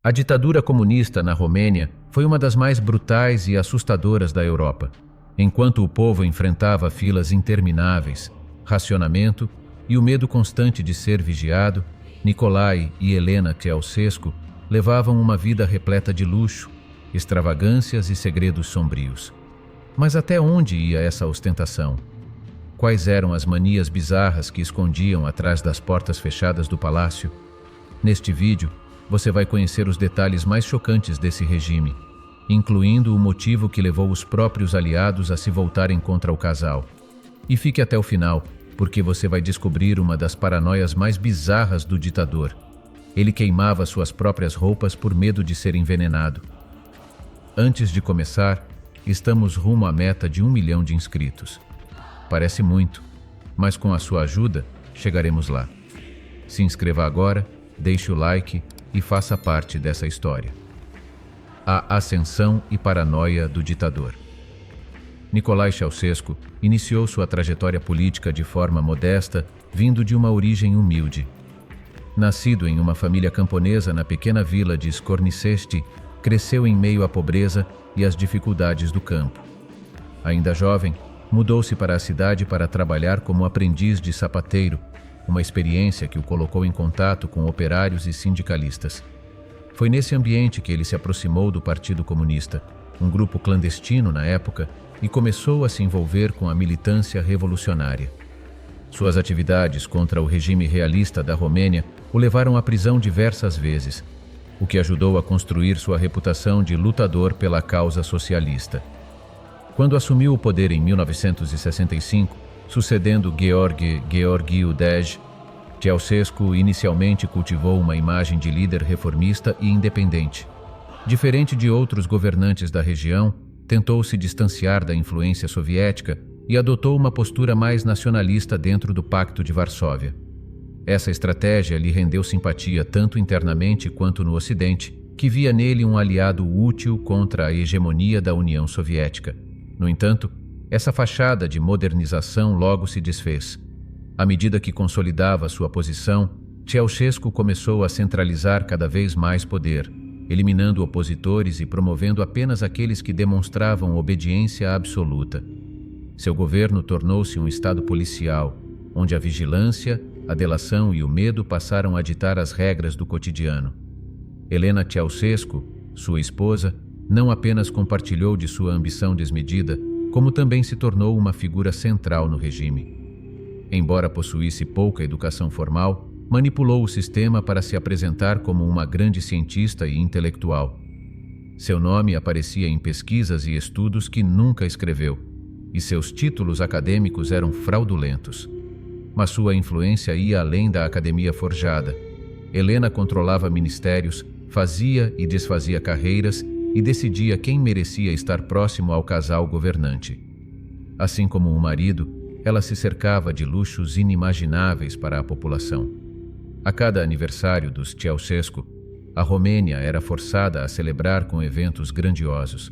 A ditadura comunista na Romênia foi uma das mais brutais e assustadoras da Europa. Enquanto o povo enfrentava filas intermináveis, racionamento e o medo constante de ser vigiado, Nicolae e Helena Ceausescu levavam uma vida repleta de luxo, extravagâncias e segredos sombrios. Mas até onde ia essa ostentação? Quais eram as manias bizarras que escondiam atrás das portas fechadas do palácio? Neste vídeo, você vai conhecer os detalhes mais chocantes desse regime, incluindo o motivo que levou os próprios aliados a se voltarem contra o casal. E fique até o final, porque você vai descobrir uma das paranoias mais bizarras do ditador. Ele queimava suas próprias roupas por medo de ser envenenado. Antes de começar, estamos rumo à meta de 1 milhão de inscritos. Parece muito, mas com a sua ajuda, chegaremos lá. Se inscreva agora, deixe o like e faça parte dessa história. A ascensão e paranoia do ditador. Nicolae Ceausescu iniciou sua trajetória política de forma modesta, vindo de uma origem humilde. Nascido em uma família camponesa na pequena vila de Scornicești, cresceu em meio à pobreza e às dificuldades do campo. Ainda jovem, mudou-se para a cidade para trabalhar como aprendiz de sapateiro, uma experiência que o colocou em contato com operários e sindicalistas. Foi nesse ambiente que ele se aproximou do Partido Comunista, um grupo clandestino na época, e começou a se envolver com a militância revolucionária. Suas atividades contra o regime realista da Romênia o levaram à prisão diversas vezes, o que ajudou a construir sua reputação de lutador pela causa socialista. Quando assumiu o poder em 1965, sucedendo Gheorghe Gheorghiu-Dej, Ceausescu inicialmente cultivou uma imagem de líder reformista e independente. Diferente de outros governantes da região, tentou se distanciar da influência soviética e adotou uma postura mais nacionalista dentro do Pacto de Varsóvia. Essa estratégia lhe rendeu simpatia tanto internamente quanto no Ocidente, que via nele um aliado útil contra a hegemonia da União Soviética. No entanto, essa fachada de modernização logo se desfez. À medida que consolidava sua posição, Ceausescu começou a centralizar cada vez mais poder, eliminando opositores e promovendo apenas aqueles que demonstravam obediência absoluta. Seu governo tornou-se um estado policial, onde a vigilância, a delação e o medo passaram a ditar as regras do cotidiano. Helena Ceausescu, sua esposa, não apenas compartilhou de sua ambição desmedida, como também se tornou uma figura central no regime. Embora possuísse pouca educação formal, manipulou o sistema para se apresentar como uma grande cientista e intelectual. Seu nome aparecia em pesquisas e estudos que nunca escreveu, e seus títulos acadêmicos eram fraudulentos. Mas sua influência ia além da academia forjada. Helena controlava ministérios, fazia e desfazia carreiras e decidia quem merecia estar próximo ao casal governante. Assim como o marido, ela se cercava de luxos inimagináveis para a população. A cada aniversário dos Ceausescu, a Romênia era forçada a celebrar com eventos grandiosos.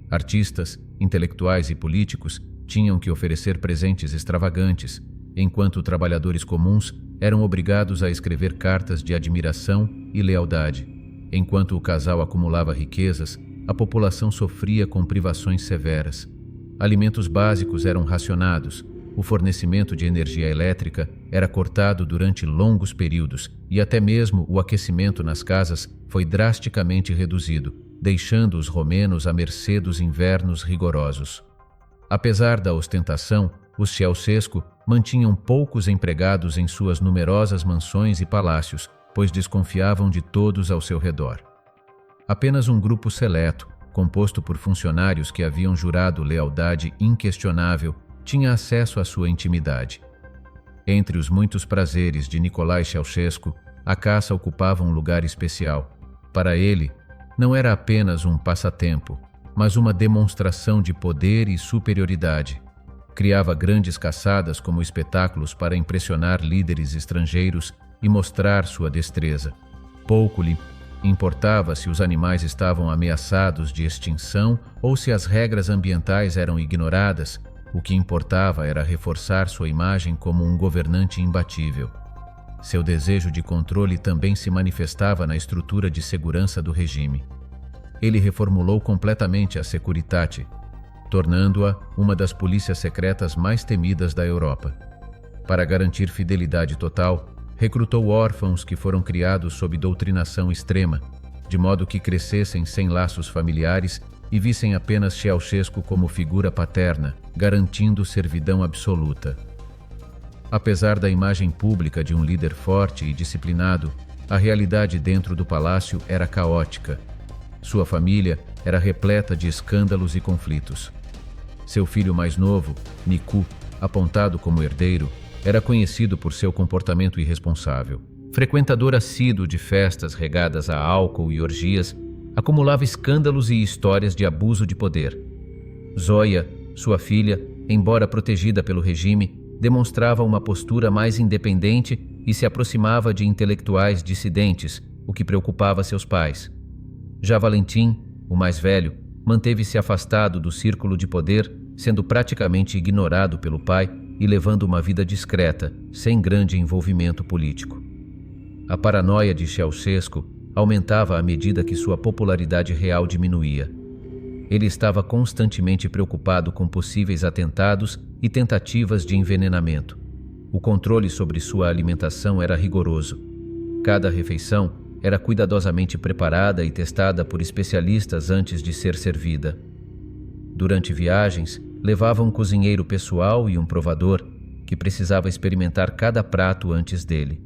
Artistas, intelectuais e políticos tinham que oferecer presentes extravagantes, enquanto trabalhadores comuns eram obrigados a escrever cartas de admiração e lealdade. Enquanto o casal acumulava riquezas, a população sofria com privações severas. Alimentos básicos eram racionados, o fornecimento de energia elétrica era cortado durante longos períodos e até mesmo o aquecimento nas casas foi drasticamente reduzido, deixando os romenos à mercê dos invernos rigorosos. Apesar da ostentação, os Ceausescu mantinham poucos empregados em suas numerosas mansões e palácios, pois desconfiavam de todos ao seu redor. Apenas um grupo seleto, composto por funcionários que haviam jurado lealdade inquestionável, tinha acesso à sua intimidade. Entre os muitos prazeres de Nicolae Ceausescu, a caça ocupava um lugar especial. Para ele, não era apenas um passatempo, mas uma demonstração de poder e superioridade. Criava grandes caçadas como espetáculos para impressionar líderes estrangeiros e mostrar sua destreza. Pouco lhe importava se os animais estavam ameaçados de extinção ou se as regras ambientais eram ignoradas. O que importava era reforçar sua imagem como um governante imbatível. Seu desejo de controle também se manifestava na estrutura de segurança do regime. Ele reformulou completamente a Securitate, tornando-a uma das polícias secretas mais temidas da Europa. Para garantir fidelidade total, recrutou órfãos que foram criados sob doutrinação extrema, de modo que crescessem sem laços familiares e vissem apenas Ceausescu como figura paterna, garantindo servidão absoluta. Apesar da imagem pública de um líder forte e disciplinado, a realidade dentro do palácio era caótica. Sua família era repleta de escândalos e conflitos. Seu filho mais novo, Nicu, apontado como herdeiro, era conhecido por seu comportamento irresponsável. Frequentador assíduo de festas regadas a álcool e orgias, acumulava escândalos e histórias de abuso de poder. Zoya, sua filha, embora protegida pelo regime, demonstrava uma postura mais independente e se aproximava de intelectuais dissidentes, o que preocupava seus pais. Já Valentim, o mais velho, manteve-se afastado do círculo de poder, sendo praticamente ignorado pelo pai e levando uma vida discreta, sem grande envolvimento político. A paranoia de Ceausescu aumentava à medida que sua popularidade real diminuía. Ele estava constantemente preocupado com possíveis atentados e tentativas de envenenamento. O controle sobre sua alimentação era rigoroso. Cada refeição era cuidadosamente preparada e testada por especialistas antes de ser servida. Durante viagens, levava um cozinheiro pessoal e um provador que precisava experimentar cada prato antes dele.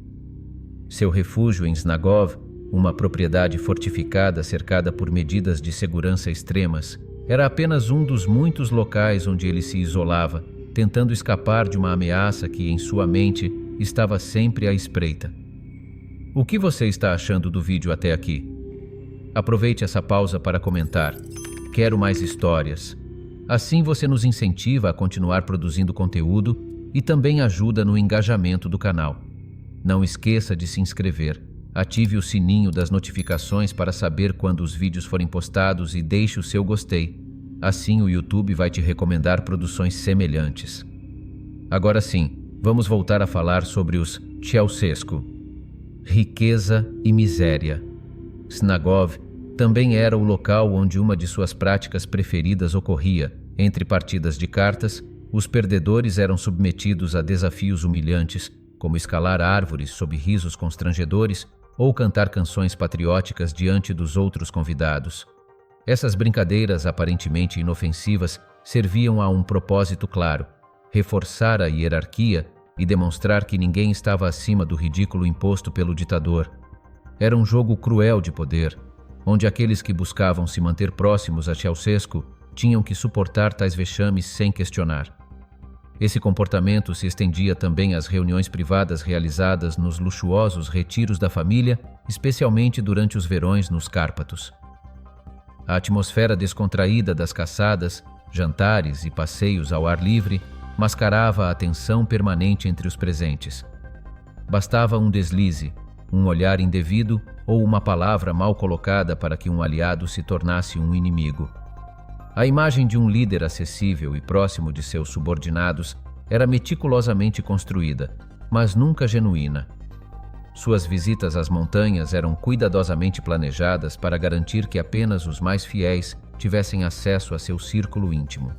Seu refúgio em Znagov, uma propriedade fortificada cercada por medidas de segurança extremas, era apenas um dos muitos locais onde ele se isolava, tentando escapar de uma ameaça que, em sua mente, estava sempre à espreita. O que você está achando do vídeo até aqui? Aproveite essa pausa para comentar. Quero mais histórias. Assim você nos incentiva a continuar produzindo conteúdo e também ajuda no engajamento do canal. Não esqueça de se inscrever. Ative o sininho das notificações para saber quando os vídeos forem postados e deixe o seu gostei. Assim o YouTube vai te recomendar produções semelhantes. Agora sim, vamos voltar a falar sobre os Ceausescu. Riqueza e miséria. Znagov também era o local onde uma de suas práticas preferidas ocorria. Entre partidas de cartas, os perdedores eram submetidos a desafios humilhantes, como escalar árvores sob risos constrangedores ou cantar canções patrióticas diante dos outros convidados. Essas brincadeiras aparentemente inofensivas serviam a um propósito claro: reforçar a hierarquia e demonstrar que ninguém estava acima do ridículo imposto pelo ditador. Era um jogo cruel de poder, onde aqueles que buscavam se manter próximos a Ceausescu tinham que suportar tais vexames sem questionar. Esse comportamento se estendia também às reuniões privadas realizadas nos luxuosos retiros da família, especialmente durante os verões nos Cárpatos. A atmosfera descontraída das caçadas, jantares e passeios ao ar livre mascarava a tensão permanente entre os presentes. Bastava um deslize, um olhar indevido ou uma palavra mal colocada para que um aliado se tornasse um inimigo. A imagem de um líder acessível e próximo de seus subordinados era meticulosamente construída, mas nunca genuína. Suas visitas às montanhas eram cuidadosamente planejadas para garantir que apenas os mais fiéis tivessem acesso a seu círculo íntimo.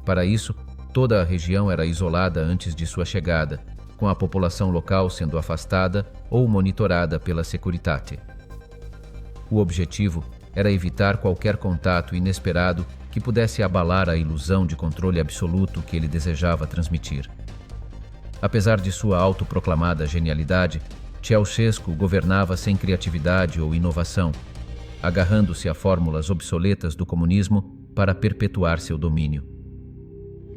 Para isso, toda a região era isolada antes de sua chegada, com a população local sendo afastada ou monitorada pela Securitate. O objetivo era evitar qualquer contato inesperado que pudesse abalar a ilusão de controle absoluto que ele desejava transmitir. Apesar de sua autoproclamada genialidade, Ceausescu governava sem criatividade ou inovação, agarrando-se a fórmulas obsoletas do comunismo para perpetuar seu domínio.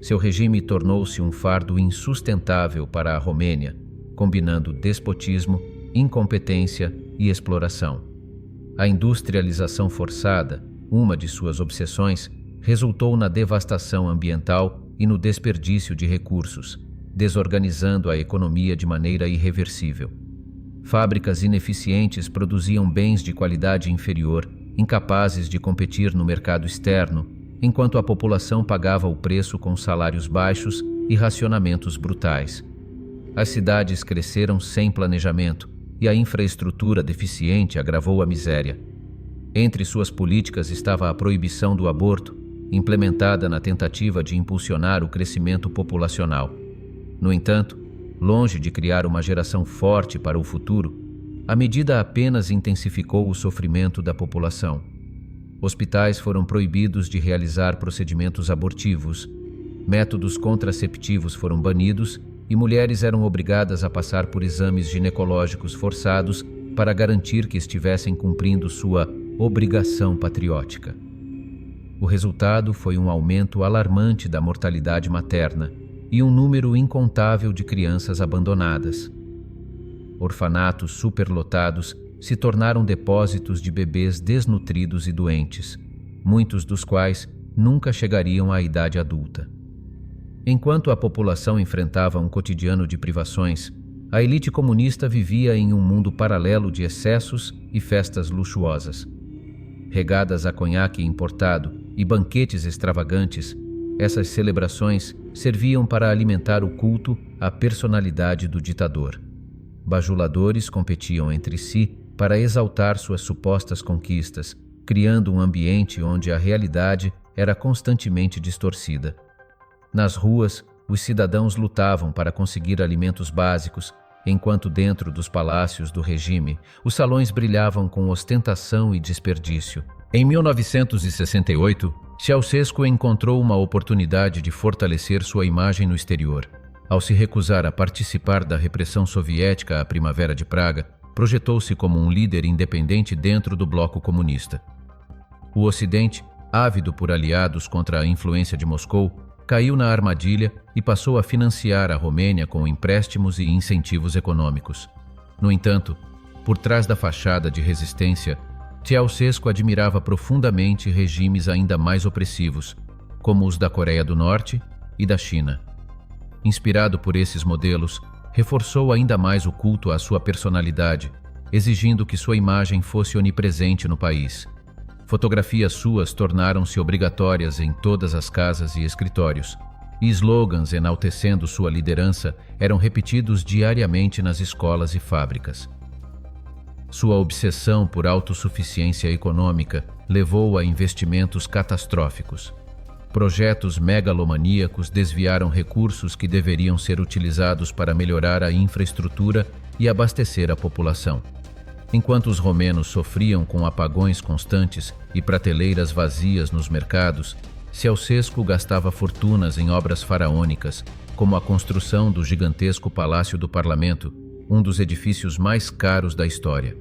Seu regime tornou-se um fardo insustentável para a Romênia, combinando despotismo, incompetência e exploração. A industrialização forçada, uma de suas obsessões, resultou na devastação ambiental e no desperdício de recursos, desorganizando a economia de maneira irreversível. Fábricas ineficientes produziam bens de qualidade inferior, incapazes de competir no mercado externo, enquanto a população pagava o preço com salários baixos e racionamentos brutais. As cidades cresceram sem planejamento e a infraestrutura deficiente agravou a miséria. Entre suas políticas estava a proibição do aborto, implementada na tentativa de impulsionar o crescimento populacional. No entanto, longe de criar uma geração forte para o futuro, a medida apenas intensificou o sofrimento da população. Hospitais foram proibidos de realizar procedimentos abortivos, métodos contraceptivos foram banidos e mulheres eram obrigadas a passar por exames ginecológicos forçados para garantir que estivessem cumprindo sua obrigação patriótica. O resultado foi um aumento alarmante da mortalidade materna e um número incontável de crianças abandonadas. Orfanatos superlotados se tornaram depósitos de bebês desnutridos e doentes, muitos dos quais nunca chegariam à idade adulta. Enquanto a população enfrentava um cotidiano de privações, a elite comunista vivia em um mundo paralelo de excessos e festas luxuosas. Regadas a conhaque importado e banquetes extravagantes, essas celebrações serviam para alimentar o culto à personalidade do ditador. Bajuladores competiam entre si para exaltar suas supostas conquistas, criando um ambiente onde a realidade era constantemente distorcida. Nas ruas, os cidadãos lutavam para conseguir alimentos básicos, enquanto dentro dos palácios do regime, os salões brilhavam com ostentação e desperdício. Em 1968, Ceausescu encontrou uma oportunidade de fortalecer sua imagem no exterior. Ao se recusar a participar da repressão soviética à Primavera de Praga, projetou-se como um líder independente dentro do bloco comunista. O Ocidente, ávido por aliados contra a influência de Moscou, caiu na armadilha e passou a financiar a Romênia com empréstimos e incentivos econômicos. No entanto, por trás da fachada de resistência, Ceausescu admirava profundamente regimes ainda mais opressivos, como os da Coreia do Norte e da China. Inspirado por esses modelos, reforçou ainda mais o culto à sua personalidade, exigindo que sua imagem fosse onipresente no país. Fotografias suas tornaram-se obrigatórias em todas as casas e escritórios, e slogans enaltecendo sua liderança eram repetidos diariamente nas escolas e fábricas. Sua obsessão por autossuficiência econômica levou a investimentos catastróficos. Projetos megalomaníacos desviaram recursos que deveriam ser utilizados para melhorar a infraestrutura e abastecer a população. Enquanto os romenos sofriam com apagões constantes e prateleiras vazias nos mercados, Ceausescu gastava fortunas em obras faraônicas, como a construção do gigantesco Palácio do Parlamento, um dos edifícios mais caros da história.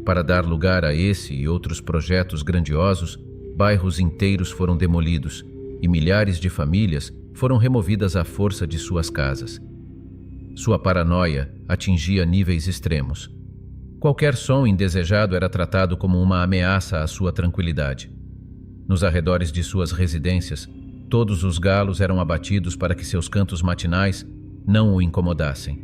Para dar lugar a esse e outros projetos grandiosos, bairros inteiros foram demolidos e milhares de famílias foram removidas à força de suas casas. Sua paranoia atingia níveis extremos. Qualquer som indesejado era tratado como uma ameaça à sua tranquilidade. Nos arredores de suas residências, todos os galos eram abatidos para que seus cantos matinais não o incomodassem.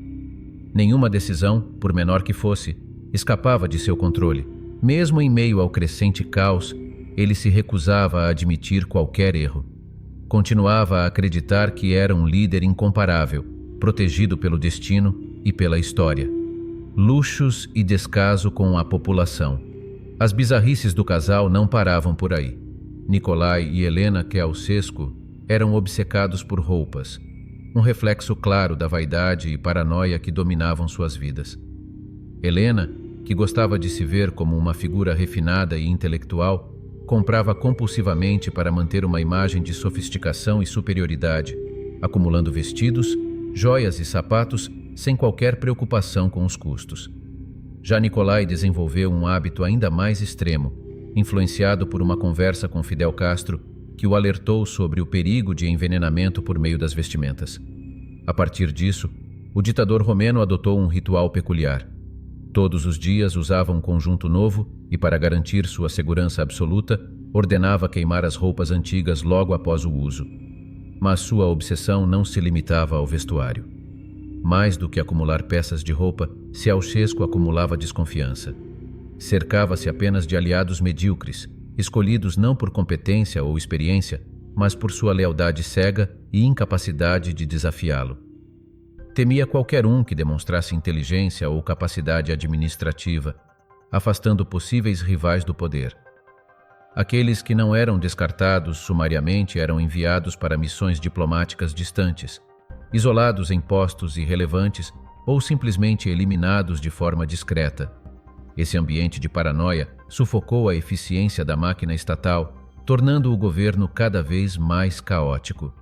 Nenhuma decisão, por menor que fosse, escapava de seu controle. Mesmo em meio ao crescente caos, ele se recusava a admitir qualquer erro. Continuava a acreditar que era um líder incomparável, protegido pelo destino e pela história. Luxos e descaso com a população. As bizarrices do casal não paravam por aí. Nicolai e Helena Ceausescu eram obcecados por roupas, um reflexo claro da vaidade e paranoia que dominavam suas vidas. Helena, que gostava de se ver como uma figura refinada e intelectual, comprava compulsivamente para manter uma imagem de sofisticação e superioridade, acumulando vestidos, joias e sapatos sem qualquer preocupação com os custos. Já Nicolai desenvolveu um hábito ainda mais extremo, influenciado por uma conversa com Fidel Castro, que o alertou sobre o perigo de envenenamento por meio das vestimentas. A partir disso, o ditador romeno adotou um ritual peculiar. Todos os dias usava um conjunto novo e, para garantir sua segurança absoluta, ordenava queimar as roupas antigas logo após o uso. Mas sua obsessão não se limitava ao vestuário. Mais do que acumular peças de roupa, Ceausescu acumulava desconfiança. Cercava-se apenas de aliados medíocres, escolhidos não por competência ou experiência, mas por sua lealdade cega e incapacidade de desafiá-lo. temia qualquer um que demonstrasse inteligência ou capacidade administrativa, afastando possíveis rivais do poder. Aqueles que não eram descartados sumariamente eram enviados para missões diplomáticas distantes, isolados em postos irrelevantes ou simplesmente eliminados de forma discreta. Esse ambiente de paranoia sufocou a eficiência da máquina estatal, tornando o governo cada vez mais caótico.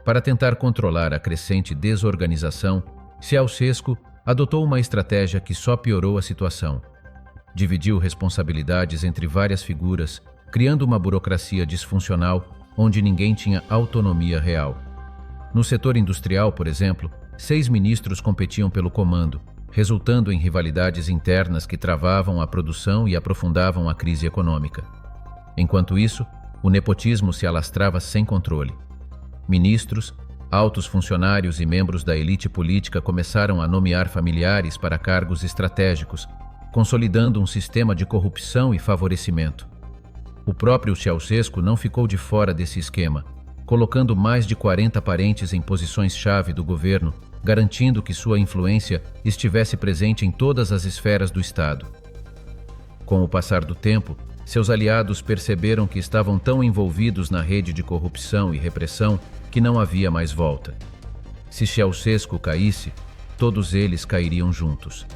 Para tentar controlar a crescente desorganização, Ceausescu adotou uma estratégia que só piorou a situação. Dividiu responsabilidades entre várias figuras, criando uma burocracia disfuncional onde ninguém tinha autonomia real. No setor industrial, por exemplo, 6 ministros competiam pelo comando, resultando em rivalidades internas que travavam a produção e aprofundavam a crise econômica. Enquanto isso, o nepotismo se alastrava sem controle. Ministros, altos funcionários e membros da elite política começaram a nomear familiares para cargos estratégicos, consolidando um sistema de corrupção e favorecimento. O próprio Ceausescu não ficou de fora desse esquema, colocando mais de 40 parentes em posições-chave do governo, garantindo que sua influência estivesse presente em todas as esferas do Estado. Com o passar do tempo, seus aliados perceberam que estavam tão envolvidos na rede de corrupção e repressão que não havia mais volta. Se Ceausescu caísse, todos eles cairiam juntos.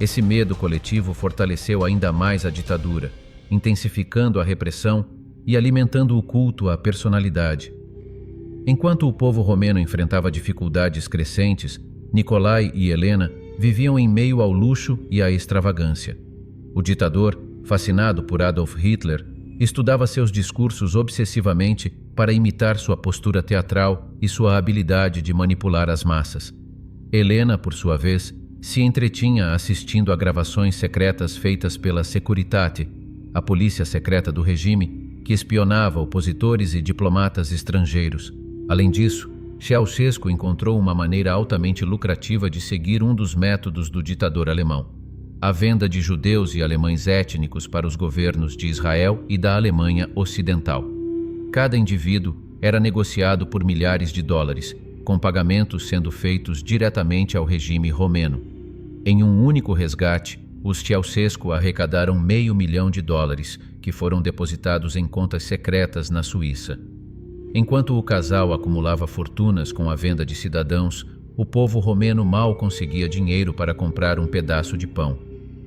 Esse medo coletivo fortaleceu ainda mais a ditadura, intensificando a repressão e alimentando o culto à personalidade. Enquanto o povo romeno enfrentava dificuldades crescentes, Nicolae e Helena viviam em meio ao luxo e à extravagância. O ditador, fascinado por Adolf Hitler, estudava seus discursos obsessivamente para imitar sua postura teatral e sua habilidade de manipular as massas. Helena, por sua vez, se entretinha assistindo a gravações secretas feitas pela Securitate, a polícia secreta do regime, que espionava opositores e diplomatas estrangeiros. Além disso, Ceausescu encontrou uma maneira altamente lucrativa de seguir um dos métodos do ditador alemão: a venda de judeus e alemães étnicos para os governos de Israel e da Alemanha Ocidental. Cada indivíduo era negociado por milhares de dólares, com pagamentos sendo feitos diretamente ao regime romeno. Em um único resgate, os Ceausescu arrecadaram $500 milhão, que foram depositados em contas secretas na Suíça. Enquanto o casal acumulava fortunas com a venda de cidadãos, o povo romeno mal conseguia dinheiro para comprar um pedaço de pão.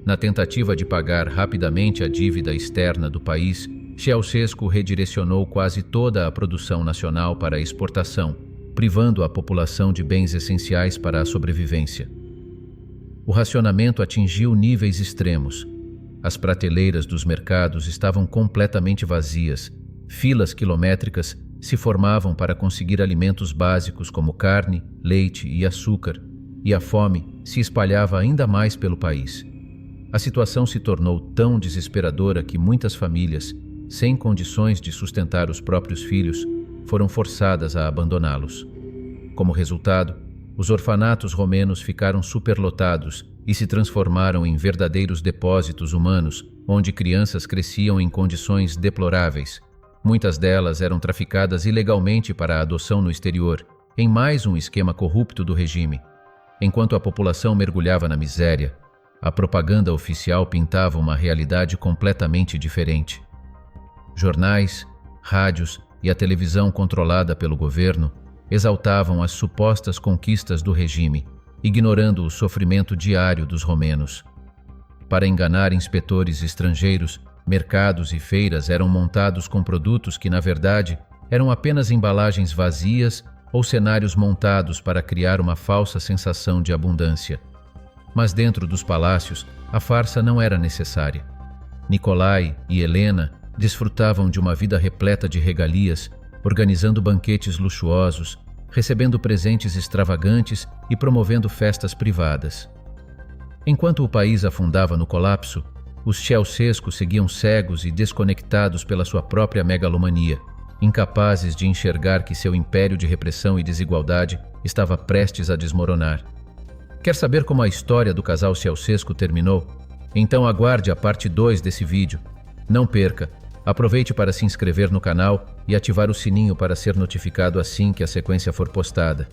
Na tentativa de pagar rapidamente a dívida externa do país, Ceausescu redirecionou quase toda a produção nacional para a exportação, privando a população de bens essenciais para a sobrevivência. O racionamento atingiu níveis extremos. As prateleiras dos mercados estavam completamente vazias, filas quilométricas se formavam para conseguir alimentos básicos como carne, leite e açúcar, e a fome se espalhava ainda mais pelo país. A situação se tornou tão desesperadora que muitas famílias, sem condições de sustentar os próprios filhos, foram forçadas a abandoná-los. Como resultado, os orfanatos romenos ficaram superlotados e se transformaram em verdadeiros depósitos humanos, onde crianças cresciam em condições deploráveis. Muitas delas eram traficadas ilegalmente para a adoção no exterior, em mais um esquema corrupto do regime. Enquanto a população mergulhava na miséria, a propaganda oficial pintava uma realidade completamente diferente. Jornais, rádios e a televisão controlada pelo governo exaltavam as supostas conquistas do regime, ignorando o sofrimento diário dos romenos. Para enganar inspetores estrangeiros, mercados e feiras eram montados com produtos que, na verdade, eram apenas embalagens vazias ou cenários montados para criar uma falsa sensação de abundância. Mas dentro dos palácios, a farsa não era necessária. Nicolae e Helena desfrutavam de uma vida repleta de regalias, organizando banquetes luxuosos, recebendo presentes extravagantes e promovendo festas privadas. Enquanto o país afundava no colapso, os Ceausescu seguiam cegos e desconectados pela sua própria megalomania, incapazes de enxergar que seu império de repressão e desigualdade estava prestes a desmoronar. Quer saber como a história do casal Ceausescu terminou? Então aguarde a parte 2 desse vídeo. Não perca! Aproveite para se inscrever no canal e ativar o sininho para ser notificado assim que a sequência for postada.